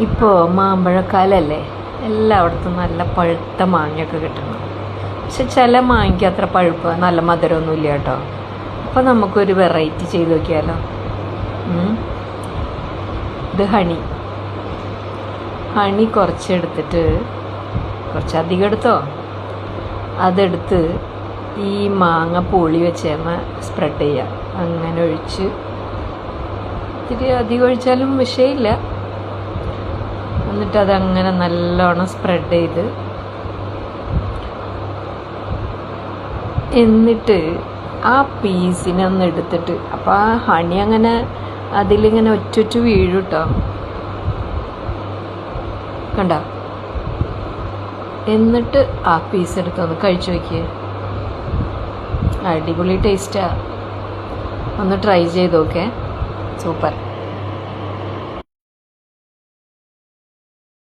ഇപ്പോൾ മാമ്പഴക്കാലല്ലേ, എല്ലായിടത്തും നല്ല പഴുത്ത മാങ്ങയൊക്കെ കിട്ടണം. പക്ഷെ ചില മാങ്ങയ്ക്ക് അത്ര പഴുപ്പ് നല്ല മധുരമൊന്നുമില്ല കേട്ടോ. അപ്പോൾ നമുക്കൊരു വെറൈറ്റി ചെയ്ത് നോക്കിയാലോ. ഇത് ഹണി കുറച്ചെടുത്തിട്ട്, കുറച്ചധികം എടുത്തോ, അതെടുത്ത് ഈ മാങ്ങ പൊളി വെച്ചേമ്മ സ്പ്രെഡ് ചെയ്യുക. അങ്ങനെ ഒഴിച്ച്, ഇത്തിരി അധികം ഒഴിച്ചാലും വിഷയമില്ല. എന്നിട്ട് അതങ്ങനെ നല്ലോണം സ്പ്രെഡ് ചെയ്ത്, എന്നിട്ട് ആ പീസിനെ ഒന്ന് എടുത്തിട്ട്, അപ്പോൾ ആ ഹണി അങ്ങനെ അതിലിങ്ങനെ ഒറ്റ വീഴും കേട്ടോ. കണ്ടോ? എന്നിട്ട് ആ പീസ് എടുത്തൊന്ന് കഴിച്ചു നോക്കിയേ. അടിപൊളി ടേസ്റ്റാണ്. ഒന്ന് ട്രൈ ചെയ്ത് നോക്കേ. സൂപ്പർ.